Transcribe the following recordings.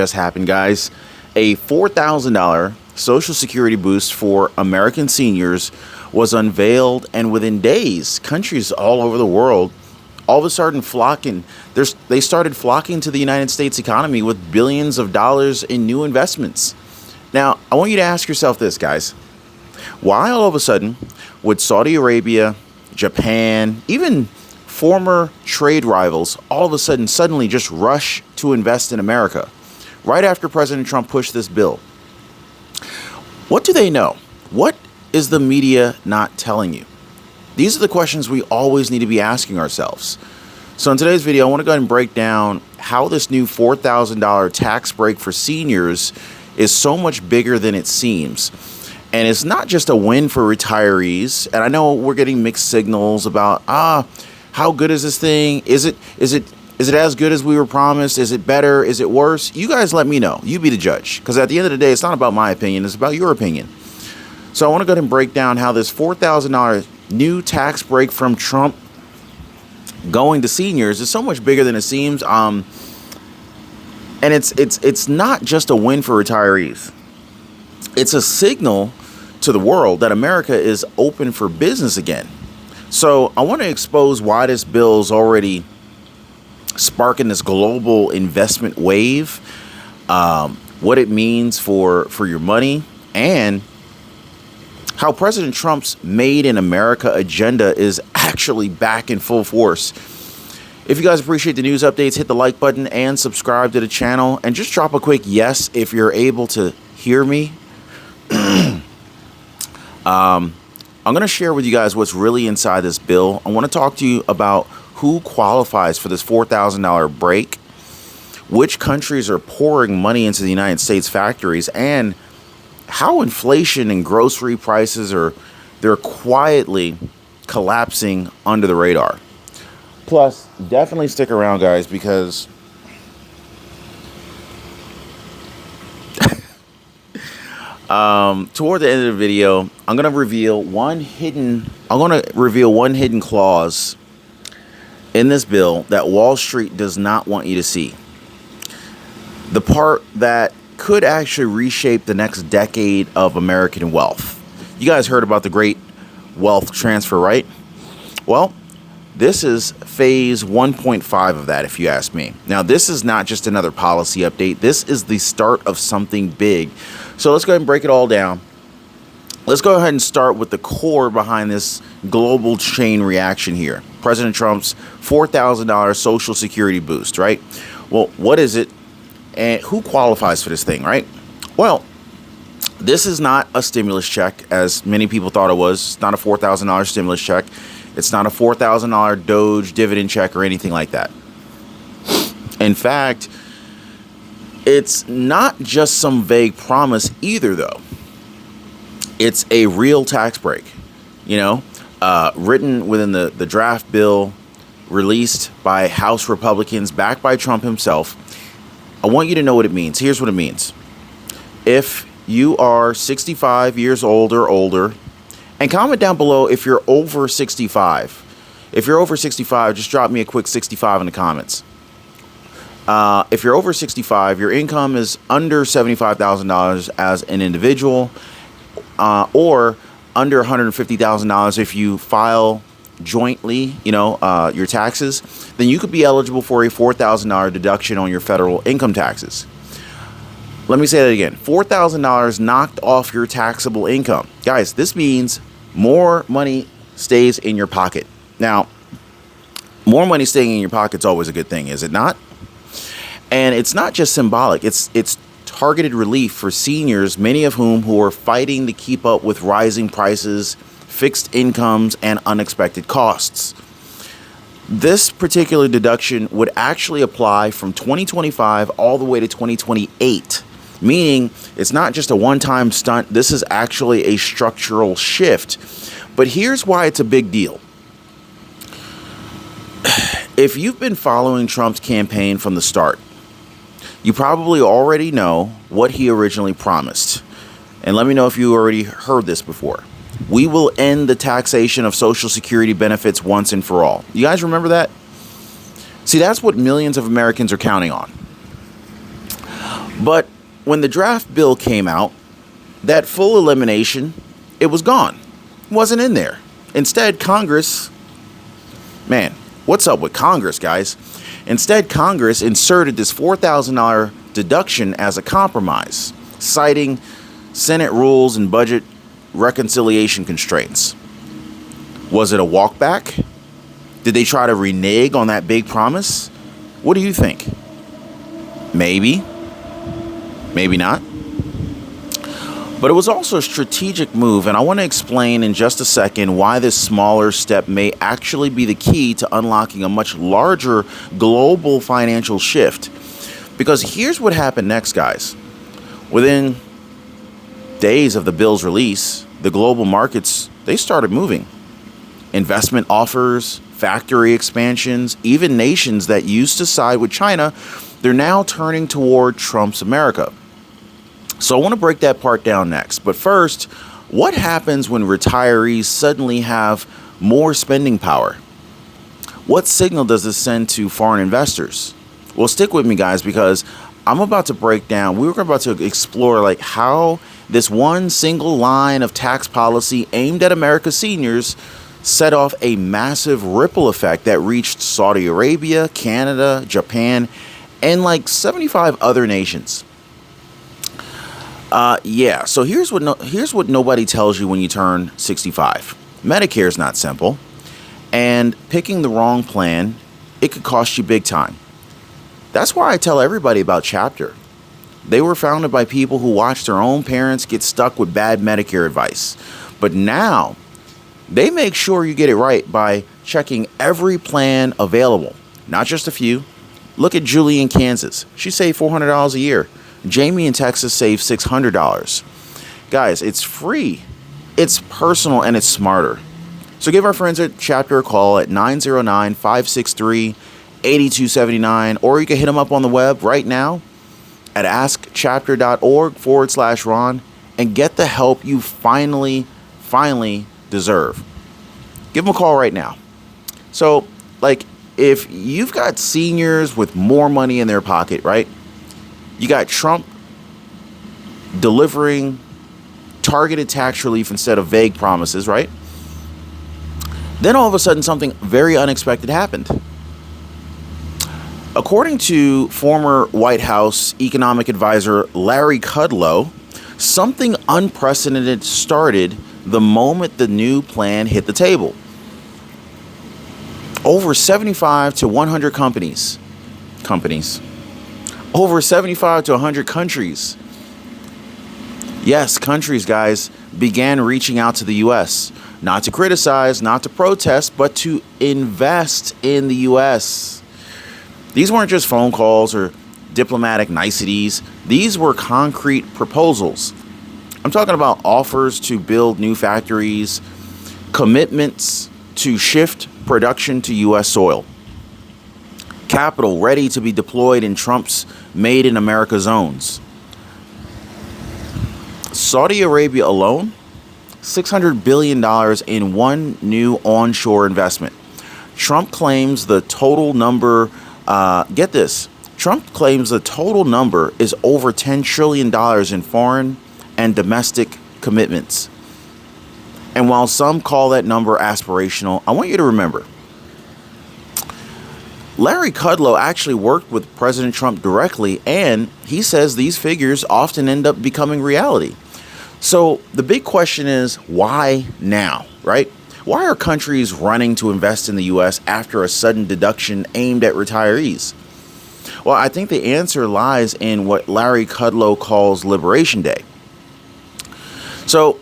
just happened, guys. A $4,000 Social Security boost for American seniors was unveiled, and within days, countries all over the world all of a sudden they started flocking to the United States economy with billions of dollars in new investments. Now, I want you to ask yourself this, guys. Why all of a sudden would Saudi Arabia, Japan, even former trade rivals all of a suddenly just rush to invest in America right after President Trump pushed this bill? What do they know? What is the media not telling you? These are the questions we always need to be asking ourselves. So in today's video, I want to go ahead and break down how this new $4,000 tax break for seniors is so much bigger than it seems. And it's not just a win for retirees. And I know we're getting mixed signals about, how good is this thing? Is it as good as we were promised? Is it better? Is it worse? You guys let me know. You be the judge. Because at the end of the day, it's not about my opinion. It's about your opinion. So I want to go ahead and break down how this $4,000 new tax break from Trump going to seniors is so much bigger than it seems. And it's not just a win for retirees. It's a signal to the world that America is open for business again. So I want to expose why this bill is already sparking this global investment wave, what it means for your money, and how President Trump's Made in America agenda is actually back in full force. If you guys appreciate the news updates, hit the like button and subscribe to the channel, and just drop a quick yes if you're able to hear me. I'm going to share with you guys what's really inside this bill. I want to talk to you about who qualifies for this $4,000 break, which countries are pouring money into the United States factories, and how inflation and grocery prices they're quietly collapsing under the radar. Plus, definitely stick around, guys, because toward the end of the video, I'm going to reveal one hidden clause in this bill that Wall Street does not want you to see. The part that could actually reshape the next decade of American wealth. You guys heard about the great wealth transfer, right? Well, this is phase 1.5 of that, if you ask me. Now, this is not just another policy update. This is the start of something big. So let's go ahead and break it all down. Let's go ahead and start with the core behind this global chain reaction here. President Trump's $4,000 Social Security boost, right? Well, what is it? And who qualifies for this thing, right? Well, this is not a stimulus check, as many people thought it was. It's not a $4,000 stimulus check. It's not a $4,000 Doge dividend check or anything like that. In fact, it's not just some vague promise either, though. It's a real tax break, written within the draft bill released by House Republicans, backed by Trump himself. I want you to know what it means. Here's what it means. If you are 65 years old or older, and comment down below if you're over 65. If you're over 65, just drop me a quick 65 in the comments. If you're over 65, your income is under $75,000 as an individual, or under $150,000 if you file jointly, your taxes, then you could be eligible for a $4,000 deduction on your federal income taxes. Let me say that again. $4,000 knocked off your taxable income. Guys, this means more money stays in your pocket. Now, more money staying in your pocket is always a good thing, is it not? And it's not just symbolic. It's targeted relief for seniors, many of whom are fighting to keep up with rising prices, fixed incomes, and unexpected costs. This particular deduction would actually apply from 2025 all the way to 2028, meaning it's not just a one-time stunt. This is actually a structural shift. But here's why it's a big deal. If you've been following Trump's campaign from the start, you probably already know what he originally promised. And let me know if you already heard this before. We will end the taxation of Social Security benefits once and for all. You guys remember that? See, that's what millions of Americans are counting on. But when the draft bill came out, that full elimination, it was gone. It wasn't in there. Instead, Congress, man, what's up with Congress, guys? Instead, Congress inserted this $4,000 deduction as a compromise, citing Senate rules and budget reconciliation constraints. Was it a walkback? Did they try to renege on that big promise? What do you think? Maybe. Maybe not. But it was also a strategic move, and I want to explain in just a second why this smaller step may actually be the key to unlocking a much larger global financial shift. Because here's what happened next, guys. Within days of the bill's release, the global markets, they started moving. Investment offers, factory expansions, even nations that used to side with China, they're now turning toward Trump's America. So I want to break that part down next. But first, what happens when retirees suddenly have more spending power? What signal does this send to foreign investors? Well, stick with me, guys, because I'm about to break down. We're about to explore like how this one single line of tax policy aimed at America's seniors set off a massive ripple effect that reached Saudi Arabia, Canada, Japan, and like 75 other nations. So here's what nobody tells you when you turn 65. Medicare is not simple, and picking the wrong plan, it could cost you big time. That's why I tell everybody about Chapter. They were founded by people who watched their own parents get stuck with bad Medicare advice. But now, they make sure you get it right by checking every plan available, not just a few. Look at Julie in Kansas. She saved $400 a year. Jamie in Texas saved $600. Guys, it's free, it's personal, and it's smarter. So give our friends at Chapter a call at 909-563-8279, or you can hit them up on the web right now at askchapter.org/Ron and get the help you finally deserve. Give them a call right now. So, like, if you've got seniors with more money in their pocket, right? You got Trump delivering targeted tax relief instead of vague promises, right? Then all of a sudden, something very unexpected happened. According to former White House economic advisor Larry Kudlow, something unprecedented started the moment the new plan hit the table. Over 75 to 100 companies, over 75 to 100 countries. Yes, countries, guys, began reaching out to the U.S. Not to criticize, not to protest, but to invest in the U.S. These weren't just phone calls or diplomatic niceties. These were concrete proposals. I'm talking about offers to build new factories, commitments to shift production to U.S. soil, capital ready to be deployed in Trump's Made in America zones. Saudi Arabia alone, $600 billion in one new onshore investment. Trump claims the total number, get this, Trump claims the total number is over $10 trillion in foreign and domestic commitments. And while some call that number aspirational, I want you to remember, Larry Kudlow actually worked with President Trump directly, and he says these figures often end up becoming reality. So the big question is, why now, right? Why are countries running to invest in the U.S. after a sudden deduction aimed at retirees? Well, I think the answer lies in what Larry Kudlow calls Liberation Day. So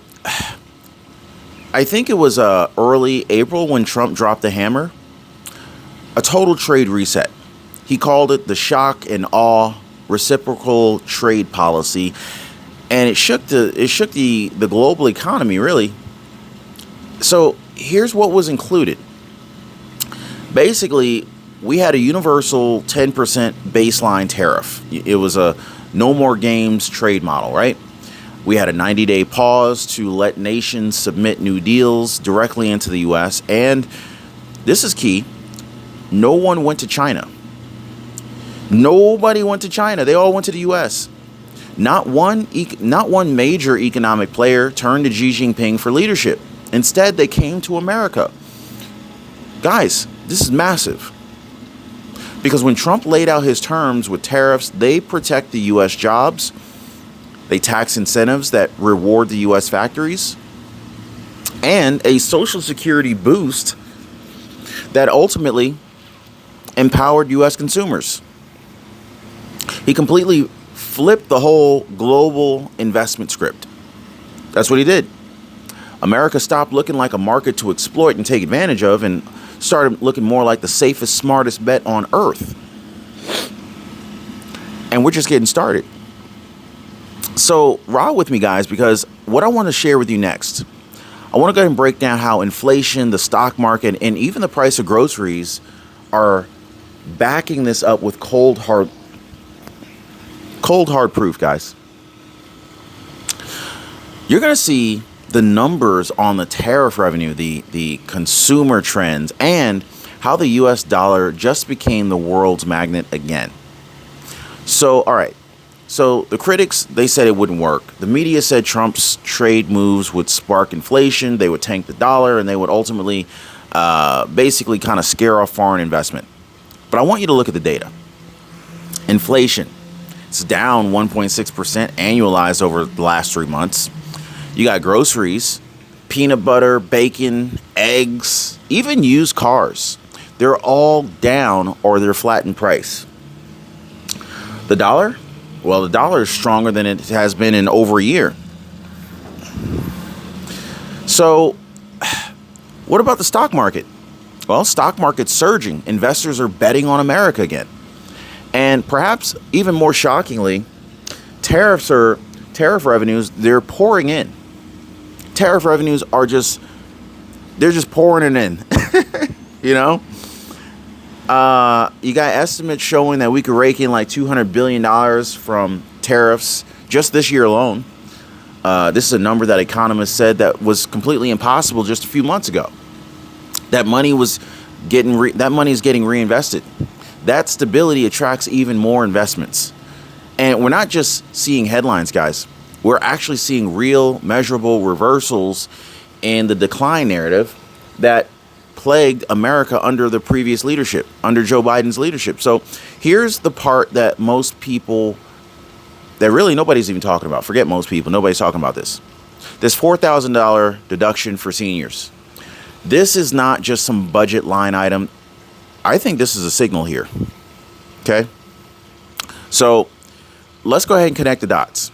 I think it was early April when Trump dropped the hammer. A total trade reset. He called it the shock and awe reciprocal trade policy, and it shook the global economy, really. So here's what was included. Basically, we had a universal 10% baseline tariff. It was a no more games trade model, right? We had a 90-day pause to let nations submit new deals directly into the U.S., and this is key. No one went to China. Nobody went to China. They all went to the U.S. Not one major economic player turned to Xi Jinping for leadership. Instead, they came to America. Guys, this is massive. Because when Trump laid out his terms with tariffs, they protect the U.S. jobs. They tax incentives that reward the U.S. factories. And a Social Security boost that ultimately empowered U.S. consumers. He completely flipped the whole global investment script. That's what he did. America stopped looking like a market to exploit and take advantage of and started looking more like the safest, smartest bet on earth. And we're just getting started. So ride with me, guys, because what I want to share with you next, I want to go ahead and break down how inflation, the stock market, and even the price of groceries are backing this up with cold, hard proof, guys. You're going to see the numbers on the tariff revenue, the consumer trends, and how the U.S. dollar just became the world's magnet again. So, all right. So the critics, they said it wouldn't work. The media said Trump's trade moves would spark inflation, they would tank the dollar, and they would ultimately basically kind of scare off foreign investment. But I want you to look at the data. Inflation, it's down 1.6% annualized over the last 3 months. You got groceries, peanut butter, bacon, eggs, even used cars. They're all down or they're flat in price. The dollar? Well, the dollar is stronger than it has been in over a year. So, what about the stock market? Well, stock market's surging. Investors are betting on America again. And perhaps even more shockingly, tariff revenues, they're pouring in. Tariff revenues they're just pouring it in. You know? You got estimates showing that we could rake in like $200 billion from tariffs just this year alone. This is a number that economists said that was completely impossible just a few months ago. That money is getting reinvested. That stability attracts even more investments. And we're not just seeing headlines, guys. We're actually seeing real, measurable reversals in the decline narrative that plagued America under the previous leadership, under Joe Biden's leadership. So here's the part that most people, that really nobody's even talking about. Forget most people. Nobody's talking about this. This $4,000 deduction for seniors. This is not just some budget line item. I think this is a signal here. Okay? So let's go ahead and connect the dots.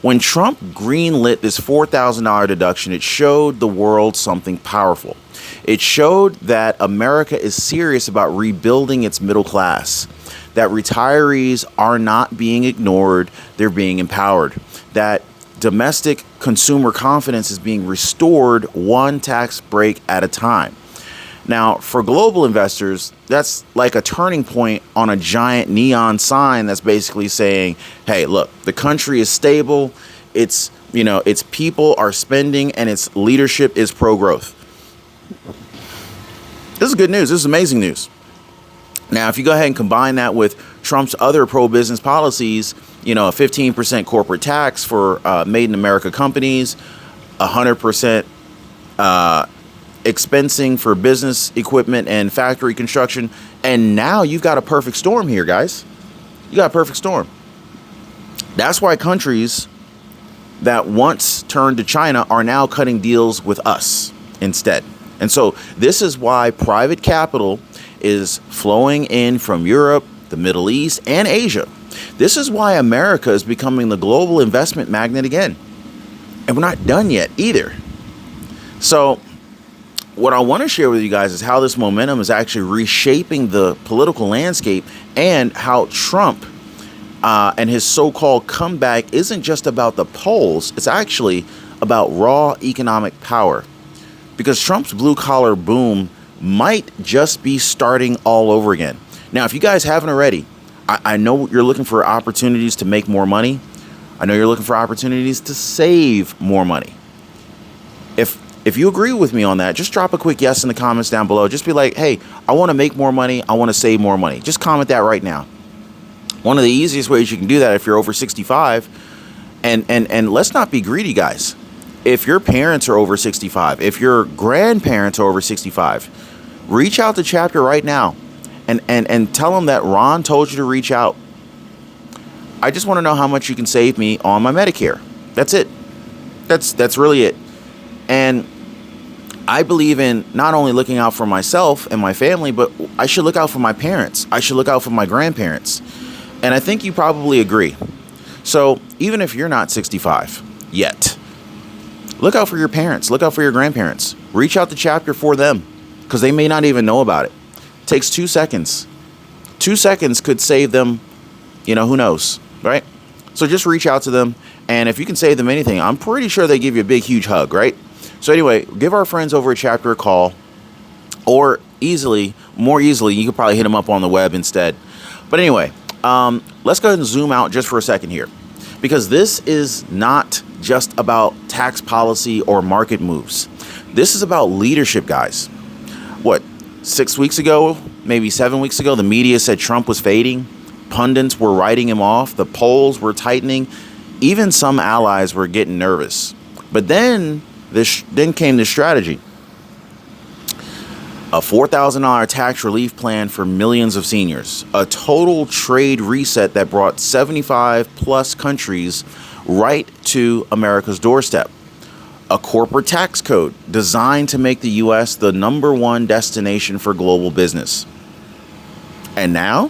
When Trump greenlit this $4,000 deduction, it showed the world something powerful. It showed that America is serious about rebuilding its middle class, that retirees are not being ignored, they're being empowered, that domestic consumer confidence is being restored one tax break at a time. Now, for global investors, that's like a turning point on a giant neon sign that's basically saying, hey, look, the country is stable, its people are spending, and its leadership is pro-growth. This is good news. This is amazing news. Now, if you go ahead and combine that with Trump's other pro-business policies, a 15% corporate tax for made in America companies, 100% expensing for business equipment and factory construction, and now you've got a perfect storm here, guys. You got a perfect storm. That's why countries that once turned to China are now cutting deals with us instead. And so this is why private capital is flowing in from Europe, the Middle East, and Asia. This is why America is becoming the global investment magnet again. And we're not done yet either. So what I want to share with you guys is how this momentum is actually reshaping the political landscape, and how Trump and his so-called comeback isn't just about the polls. It's actually about raw economic power. Because Trump's blue-collar boom might just be starting all over again. Now, if you guys haven't already, I know you're looking for opportunities to make more money. I know you're looking for opportunities to save more money. If you agree with me on that, just drop a quick yes in the comments down below. Just be like, hey, I want to make more money. I want to save more money. Just comment that right now. One of the easiest ways you can do that, if you're over 65, And let's not be greedy, guys. If your parents are over 65, if your grandparents are over 65, reach out to Chapter right now and tell them that Ron told you to reach out. I just want to know how much you can save me on my Medicare. That's it. That's really it. And I believe in not only looking out for myself and my family, but I should look out for my parents. I should look out for my grandparents. And I think you probably agree. So even if you're not 65 yet, look out for your parents. Look out for your grandparents. Reach out to Chapter for them because they may not even know about it. It takes 2 seconds. 2 seconds could save them, who knows, right? So just reach out to them. And if you can save them anything, I'm pretty sure they give you a big, huge hug, right? So anyway, give our friends over at Chapter a call, or more easily, you could probably hit them up on the web instead. But anyway, let's go ahead and zoom out just for a second here, because this is not just about tax policy or market moves. This is about leadership, guys. 6 weeks ago, maybe 7 weeks ago, the media said Trump was fading. Pundits were writing him off. The polls were tightening. Even some allies were getting nervous. But then came the strategy. A $4,000 tax relief plan for millions of seniors. A total trade reset that brought 75 plus countries right to America's doorstep. A corporate tax code designed to make the U.S. the #1 destination for global business. And now,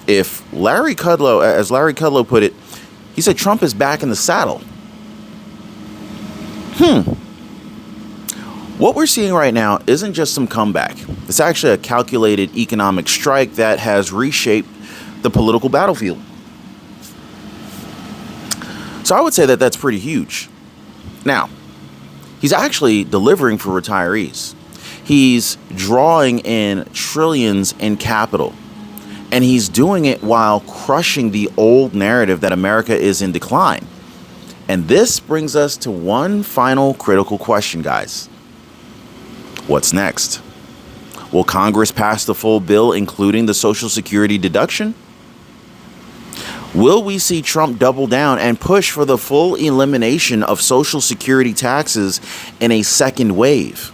as Larry Kudlow put it, he said Trump is back in the saddle. What we're seeing right now isn't just some comeback. It's actually a calculated economic strike that has reshaped the political battlefield. So I would say that that's pretty huge. Now, he's actually delivering for retirees. He's drawing in trillions in capital. And he's doing it while crushing the old narrative that America is in decline. And this brings us to one final critical question, guys. What's next? Will Congress pass the full bill, including the Social Security deduction? Will we see Trump double down and push for the full elimination of Social Security taxes in a second wave?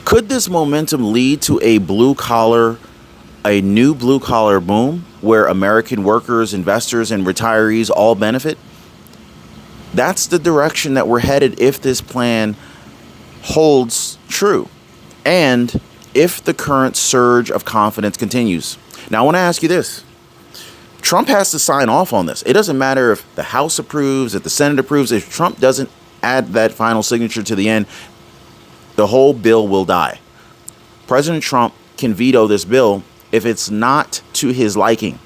Could this momentum lead to a new blue collar boom where American workers, investors, and retirees all benefit? That's the direction that we're headed if this plan holds true and if the current surge of confidence continues. Now, I want to ask you this. Trump has to sign off on this. It doesn't matter if the House approves, if the Senate approves. If Trump doesn't add that final signature to the end, the whole bill will die. President Trump can veto this bill if it's not to his liking.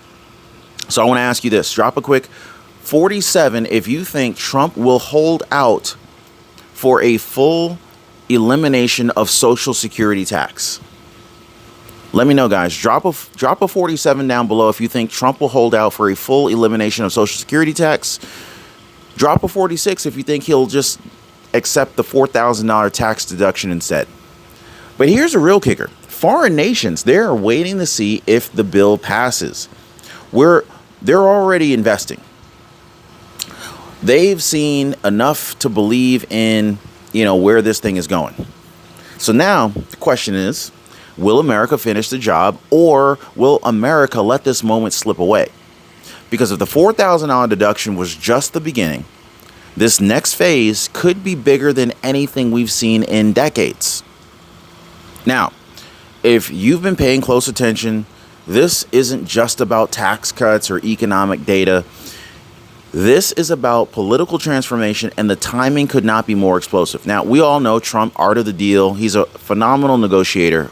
So I want to ask you this. Drop a quick 47 if you think Trump will hold out for a full elimination of Social Security tax. Let me know, guys. Drop a 47 down below if you think Trump will hold out for a full elimination of Social Security tax. Drop a 46 if you think he'll just accept the $4,000 tax deduction instead. But here's a real kicker. Foreign nations, they're waiting to see if the bill passes. They're already investing. They've seen enough to believe in, where this thing is going. So now the question is, will America finish the job, or will America let this moment slip away? Because if the $4,000 deduction was just the beginning, this next phase could be bigger than anything we've seen in decades. Now, if you've been paying close attention, this isn't just about tax cuts or economic data. This is about political transformation, and the timing could not be more explosive. Now, we all know Trump, art of the deal. He's a phenomenal negotiator.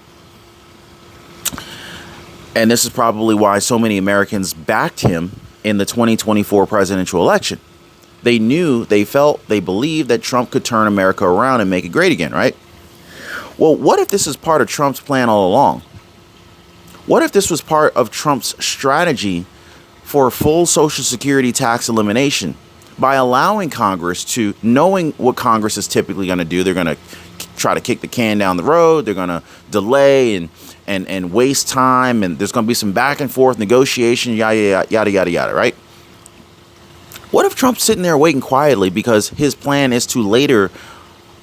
And this is probably why so many Americans backed him in the 2024 presidential election. They felt, they believed that Trump could turn America around and make it great again, right? Well, what if this is part of Trump's plan all along? What if this was part of Trump's strategy for full Social Security tax elimination by allowing Congress to, knowing what Congress is typically going to do, they're going to try to kick the can down the road, they're going to delay and waste time, and there's going to be some back and forth negotiation, yada, yada, yada, yada, right? What Trump's sitting there waiting quietly because his plan is to later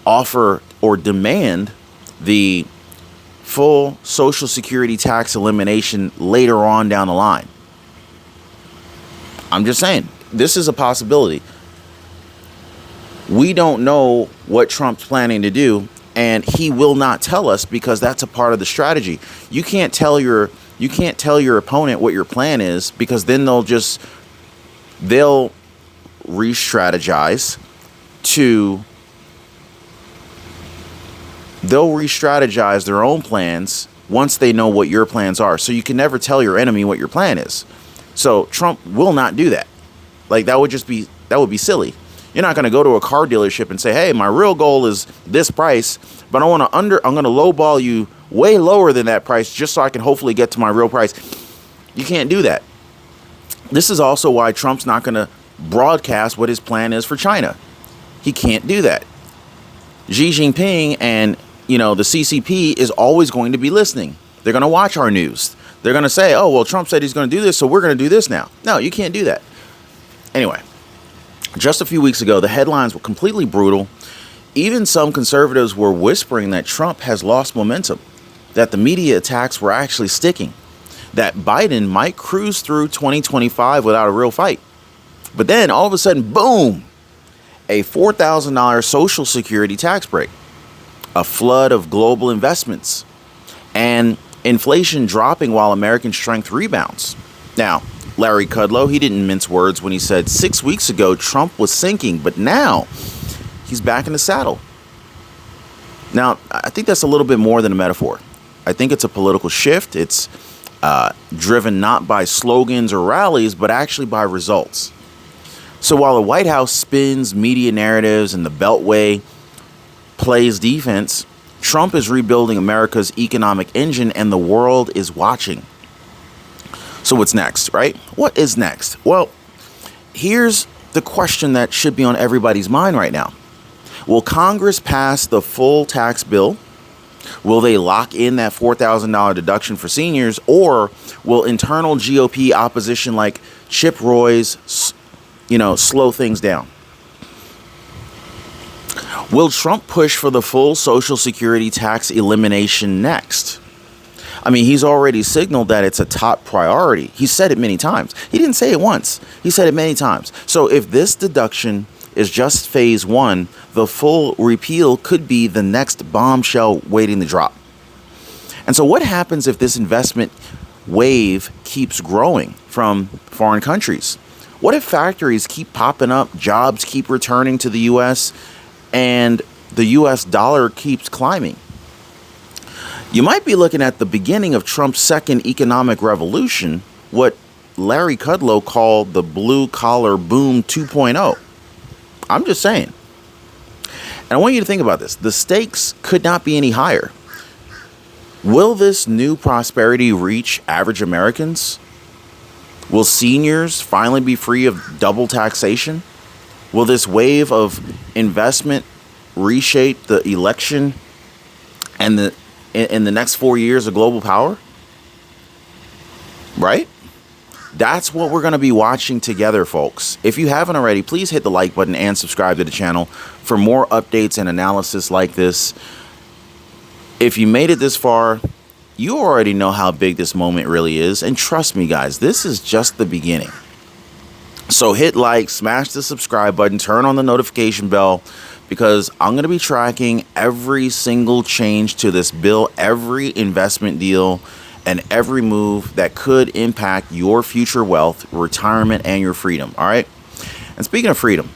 offer or demand the full Social Security tax elimination later on down the line. I'm just saying, this is a possibility. We don't know what Trump's planning to do, and he will not tell us because that's a part of the strategy. You can't tell your opponent what your plan is, because then they'll re-strategize their own plans once they know what your plans are. So you can never tell your enemy what your plan is. So Trump will not do that. Like, that would be silly. You're not going to go to a car dealership and say, "Hey, my real goal is this price, but I'm going to lowball you way lower than that price just so I can hopefully get to my real price." You can't do that. This is also why Trump's not going to broadcast what his plan is for China. He can't do that. Xi Jinping and, the CCP is always going to be listening. They're going to watch our news. They're going to say, "Oh, well, Trump said he's going to do this, so we're going to do this now." No, you can't do that. Anyway, just a few weeks ago, the headlines were completely brutal. Even some conservatives were whispering that Trump has lost momentum, that the media attacks were actually sticking, that Biden might cruise through 2025 without a real fight. But then all of a sudden, boom, a $4,000 Social Security tax break, a flood of global investments, and inflation dropping while American strength rebounds. Now, Larry Kudlow, he didn't mince words when he said 6 weeks ago Trump was sinking, but now he's back in the saddle. Now, I think that's a little bit more than a metaphor. I think it's a political shift. It's driven not by slogans or rallies, but actually by results. So while the White House spins media narratives and the Beltway plays defense, Trump is rebuilding America's economic engine, and the world is watching. So what's next, right? What is next? Well, here's the question that should be on everybody's mind right now. Will Congress pass the full tax bill? Will they lock in that $4,000 deduction for seniors? Or will internal GOP opposition like Chip Roy's, slow things down? Will Trump push for the full Social Security tax elimination next? I mean, he's already signaled that it's a top priority. He said it many times. He didn't say it once. He said it many times. So if this deduction is just phase one, the full repeal could be the next bombshell waiting to drop. And so what happens if this investment wave keeps growing from foreign countries? What if factories keep popping up, jobs keep returning to the U.S., and the U.S. dollar keeps climbing? You might be looking at the beginning of Trump's second economic revolution, what Larry Kudlow called the blue-collar boom 2.0. I'm just saying. And I want you to think about this. The stakes could not be any higher. Will this new prosperity reach average Americans? Will seniors finally be free of double taxation? Will this wave of investment reshape the election and in the next 4 years of global power? Right? That's what we're going to be watching together, folks. If you haven't already, please hit the like button and subscribe to the channel for more updates and analysis like this. If you made it this far, you already know how big this moment really is. And trust me, guys, this is just the beginning. So hit like, smash the subscribe button, turn on the notification bell, because I'm going to be tracking every single change to this bill, every investment deal, and every move that could impact your future wealth, retirement, and your freedom. All right. And speaking of freedom,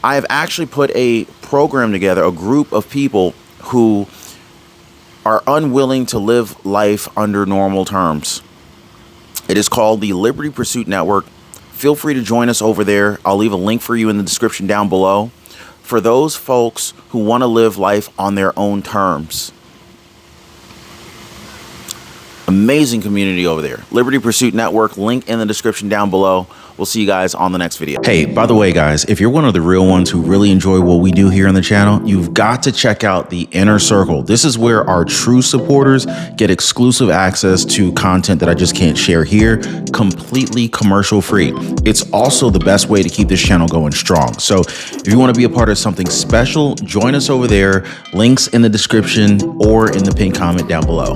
I have actually put a program together, a group of people who are unwilling to live life under normal terms. It is called the Liberty Pursuit Network. Feel free to join us over there. I'll leave a link for you in the description down below for those folks who want to live life on their own terms. Amazing community over there. Liberty Pursuit Network, link in the description down below. We'll see you guys on the next video. Hey, by the way, guys, if you're one of the real ones who really enjoy what we do here on the channel, you've got to check out the Inner Circle. This is where our true supporters get exclusive access to content that I just can't share here, completely commercial free. It's also the best way to keep this channel going strong. So if you want to be a part of something special, join us over there. Links in the description or in the pinned comment down below.